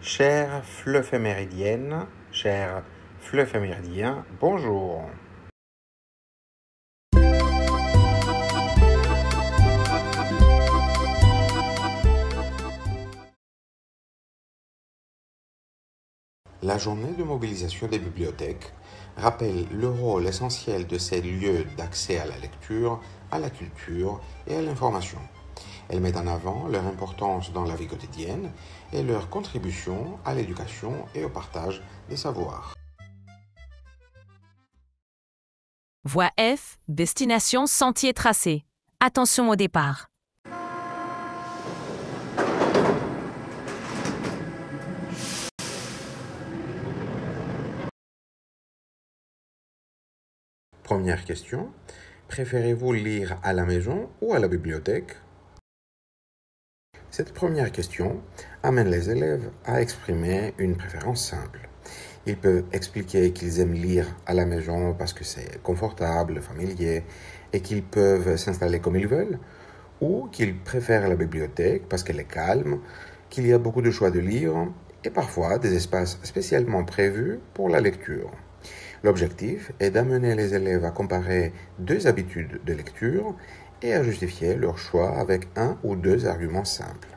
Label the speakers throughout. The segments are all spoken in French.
Speaker 1: Chère Flufféméridienne, cher Flufféméridien, bonjour. La journée de mobilisation des bibliothèques rappelle le rôle essentiel de ces lieux d'accès à la lecture, à la culture et à l'information. Elle met en avant leur importance dans la vie quotidienne et leur contribution à l'éducation et au partage des savoirs.
Speaker 2: Voie F, destination sentier tracé. Attention au départ.
Speaker 1: Première question, préférez-vous lire à la maison ou à la bibliothèque? Cette première question amène les élèves à exprimer une préférence simple. Ils peuvent expliquer qu'ils aiment lire à la maison parce que c'est confortable, familier et qu'ils peuvent s'installer comme ils veulent, ou qu'ils préfèrent la bibliothèque parce qu'elle est calme, qu'il y a beaucoup de choix de livres et parfois des espaces spécialement prévus pour la lecture. L'objectif est d'amener les élèves à comparer deux habitudes de lecture et à justifier leur choix avec un ou deux arguments simples.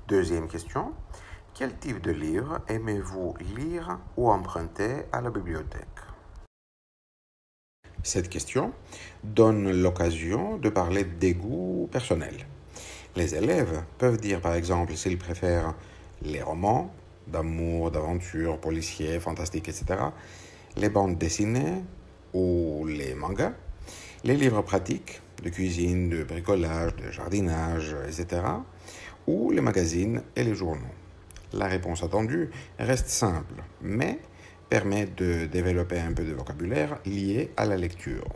Speaker 1: Deuxième question, quel type de livre aimez-vous lire ou emprunter à la bibliothèque? Cette question donne l'occasion de parler des goûts personnels. Les élèves peuvent dire par exemple s'ils préfèrent les romans d'amour, d'aventure, policiers, fantastiques, etc., les bandes dessinées ou les mangas, les livres pratiques de cuisine, de bricolage, de jardinage, etc., ou les magazines et les journaux. La réponse attendue reste simple, mais permet de développer un peu de vocabulaire lié à la lecture.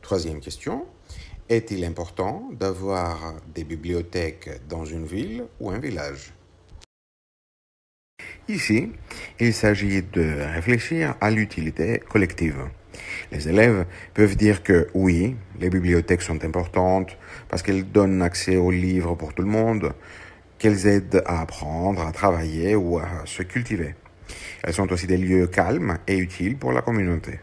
Speaker 1: Troisième question, est-il important d'avoir des bibliothèques dans une ville ou un village? Ici, il s'agit de réfléchir à l'utilité collective. Les élèves peuvent dire que oui, les bibliothèques sont importantes parce qu'elles donnent accès aux livres pour tout le monde, qu'elles aident à apprendre, à travailler ou à se cultiver. Elles sont aussi des lieux calmes et utiles pour la communauté.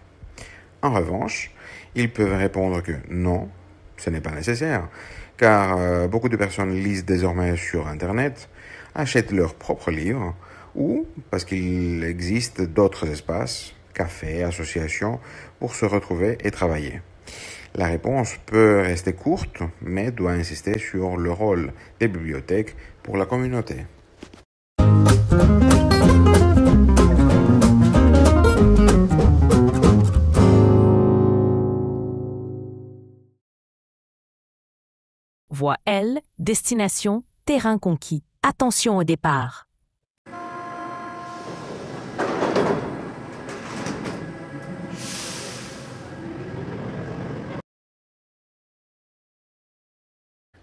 Speaker 1: En revanche, ils peuvent répondre que non, ce n'est pas nécessaire, car beaucoup de personnes lisent désormais sur Internet, achètent leurs propres livres, ou parce qu'il existe d'autres espaces, cafés, associations, pour se retrouver et travailler. La réponse peut rester courte, mais doit insister sur le rôle des bibliothèques pour la communauté.
Speaker 2: Voie L, destination terrain conquis. Attention au départ.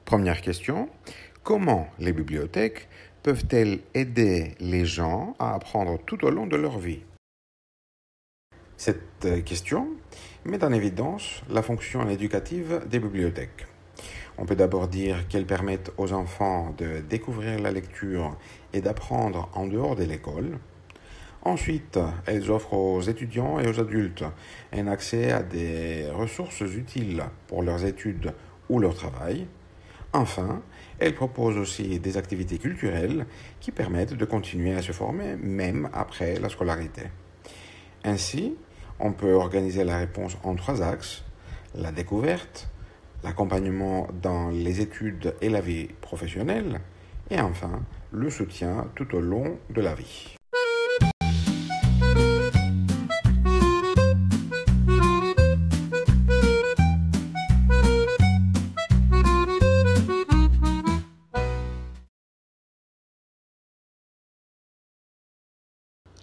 Speaker 1: Première question, comment les bibliothèques peuvent-elles aider les gens à apprendre tout au long de leur vie? Cette question met en évidence la fonction éducative des bibliothèques. On peut d'abord dire qu'elles permettent aux enfants de découvrir la lecture et d'apprendre en dehors de l'école. Ensuite, elles offrent aux étudiants et aux adultes un accès à des ressources utiles pour leurs études ou leur travail. Enfin, elles proposent aussi des activités culturelles qui permettent de continuer à se former même après la scolarité. Ainsi, on peut organiser la réponse en 3 axes, la découverte, l'accompagnement dans les études et la vie professionnelle, et enfin, le soutien tout au long de la vie.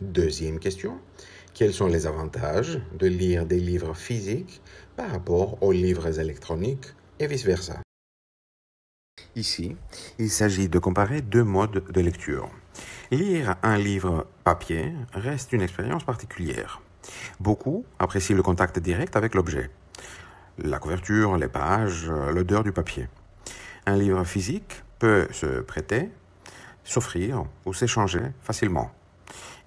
Speaker 1: Deuxième question, Quels sont les avantages de lire des livres physiques par rapport aux livres électroniques et vice-versa? Ici, il s'agit de comparer deux modes de lecture. Lire un livre papier reste une expérience particulière. Beaucoup apprécient le contact direct avec l'objet. La couverture, les pages, l'odeur du papier. Un livre physique peut se prêter, s'offrir ou s'échanger facilement.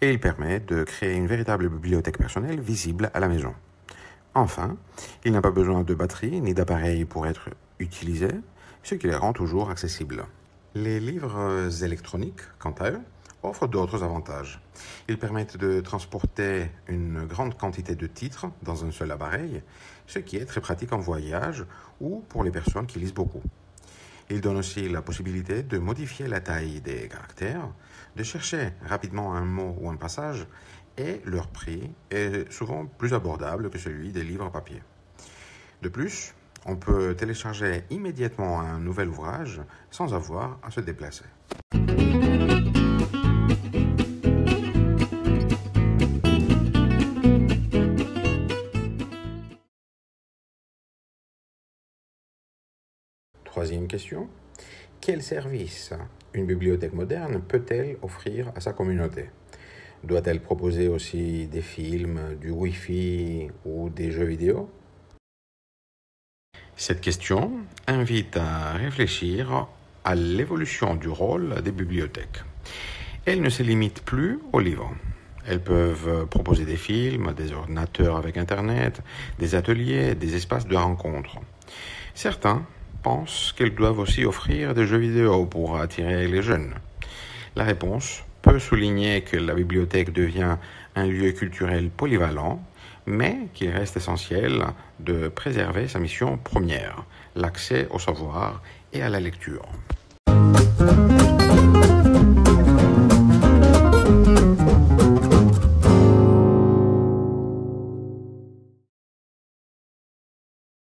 Speaker 1: Et il permet de créer une véritable bibliothèque personnelle visible à la maison. Enfin, il n'a pas besoin de batterie ni d'appareil pour être utilisé, ce qui les rend toujours accessibles. Les livres électroniques, quant à eux, offrent d'autres avantages. Ils permettent de transporter une grande quantité de titres dans un seul appareil, ce qui est très pratique en voyage ou pour les personnes qui lisent beaucoup. Ils donnent aussi la possibilité de modifier la taille des caractères, de chercher rapidement un mot ou un passage, et leur prix est souvent plus abordable que celui des livres papier. De plus, on peut télécharger immédiatement un nouvel ouvrage sans avoir à se déplacer. Troisième question. Quel service une bibliothèque moderne peut-elle offrir à sa communauté? Doit-elle proposer aussi des films, du Wi-Fi ou des jeux vidéo? Cette question invite à réfléchir à l'évolution du rôle des bibliothèques. Elles ne se limitent plus aux livres. Elles peuvent proposer des films, des ordinateurs avec Internet, des ateliers, des espaces de rencontre. Certains pensent qu'elles doivent aussi offrir des jeux vidéo pour attirer les jeunes. La réponse peut souligner que la bibliothèque devient un lieu culturel polyvalent, mais qu'il reste essentiel de préserver sa mission première, l'accès au savoir et à la lecture.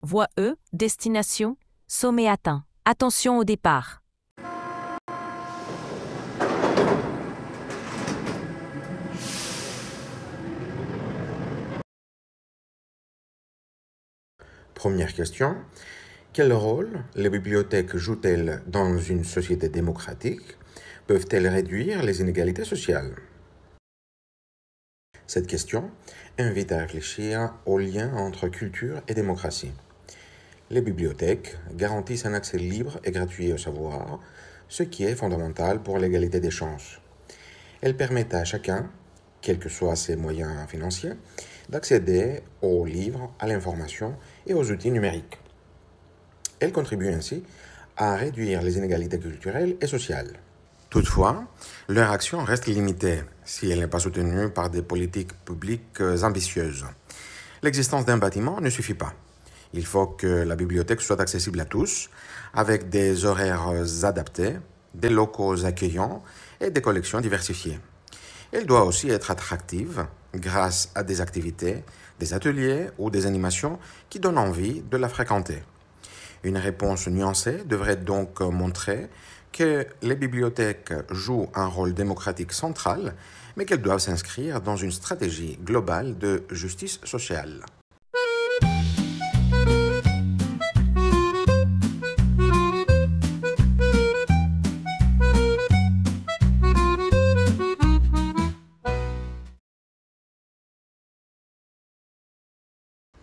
Speaker 2: Voie E, destination, sommet atteint. Attention au départ.
Speaker 1: Première question. Quel rôle les bibliothèques jouent-elles dans une société démocratique? Peuvent-elles réduire les inégalités sociales? Cette question invite à réfléchir au lien entre culture et démocratie. Les bibliothèques garantissent un accès libre et gratuit au savoir, ce qui est fondamental pour l'égalité des chances. Elles permettent à chacun, quels que soient ses moyens financiers, d'accéder aux livres, à l'information et aux outils numériques. Elles contribuent ainsi à réduire les inégalités culturelles et sociales. Toutefois, leur action reste limitée si elle n'est pas soutenue par des politiques publiques ambitieuses. L'existence d'un bâtiment ne suffit pas. Il faut que la bibliothèque soit accessible à tous, avec des horaires adaptés, des locaux accueillants et des collections diversifiées. Elle doit aussi être attractive grâce à des activités, des ateliers ou des animations qui donnent envie de la fréquenter. Une réponse nuancée devrait donc montrer que les bibliothèques jouent un rôle démocratique central, mais qu'elles doivent s'inscrire dans une stratégie globale de justice sociale.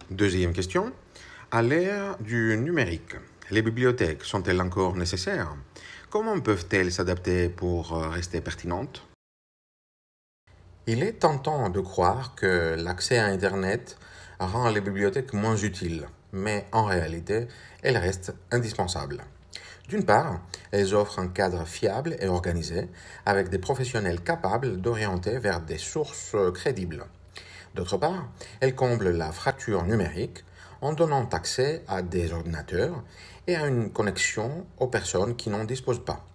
Speaker 1: Deuxième question. À l'ère du numérique, les bibliothèques sont-elles encore nécessaires? Comment peuvent-elles s'adapter pour rester pertinentes? Il est tentant de croire que l'accès à Internet rend les bibliothèques moins utiles, mais en réalité, elles restent indispensables. D'une part, elles offrent un cadre fiable et organisé, avec des professionnels capables d'orienter vers des sources crédibles. D'autre part, elles comblent la fracture numérique en donnant accès à des ordinateurs et à une connexion aux personnes qui n'en disposent pas.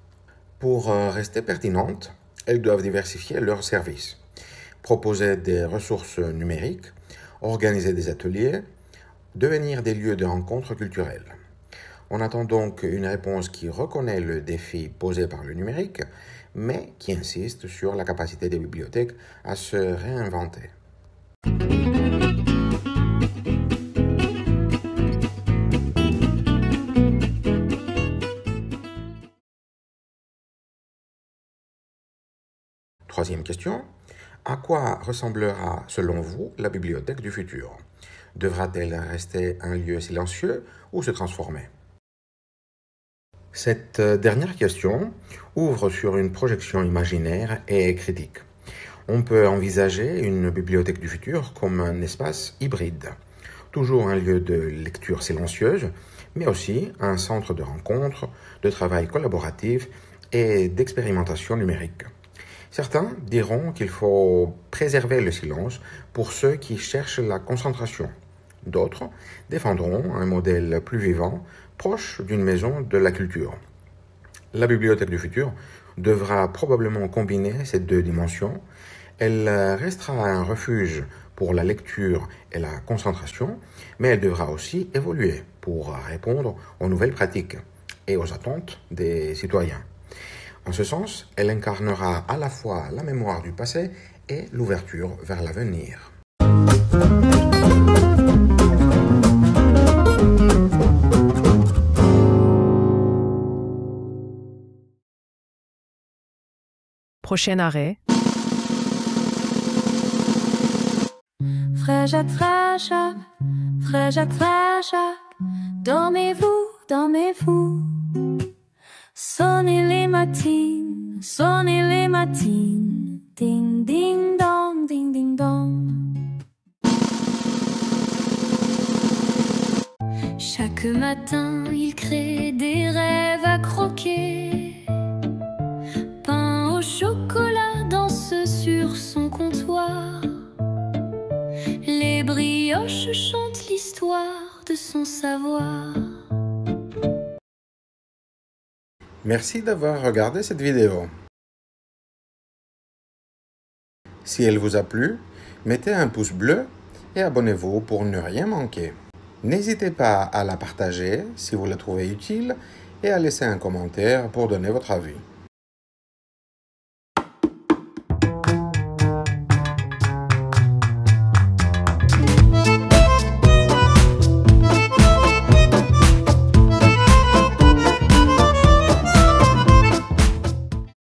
Speaker 1: Pour rester pertinentes, elles doivent diversifier leurs services, proposer des ressources numériques, organiser des ateliers, devenir des lieux de rencontres culturelles. On attend donc une réponse qui reconnaît le défi posé par le numérique, mais qui insiste sur la capacité des bibliothèques à se réinventer. Troisième question. À quoi ressemblera, selon vous, la bibliothèque du futur? Devra-t-elle rester un lieu silencieux ou se transformer? Cette dernière question ouvre sur une projection imaginaire et critique. On peut envisager une bibliothèque du futur comme un espace hybride, toujours un lieu de lecture silencieuse, mais aussi un centre de rencontre, de travail collaboratif et d'expérimentation numérique. Certains diront qu'il faut préserver le silence pour ceux qui cherchent la concentration. D'autres défendront un modèle plus vivant, proche d'une maison de la culture. La bibliothèque du futur devra probablement combiner ces deux dimensions. Elle restera un refuge pour la lecture et la concentration, mais elle devra aussi évoluer pour répondre aux nouvelles pratiques et aux attentes des citoyens. En ce sens, elle incarnera à la fois la mémoire du passé et l'ouverture vers l'avenir.
Speaker 2: Prochain arrêt.
Speaker 3: Frère Jacques, dormez-vous, dormez-vous. Sonnez les matines, ding ding dong, ding ding dong. Chaque matin, il crée des rêves à croquer. Pain au chocolat danse sur son comptoir. Les brioches chantent l'histoire de son savoir.
Speaker 1: Merci d'avoir regardé cette vidéo. Si elle vous a plu, mettez un pouce bleu et abonnez-vous pour ne rien manquer. N'hésitez pas à la partager si vous la trouvez utile et à laisser un commentaire pour donner votre avis.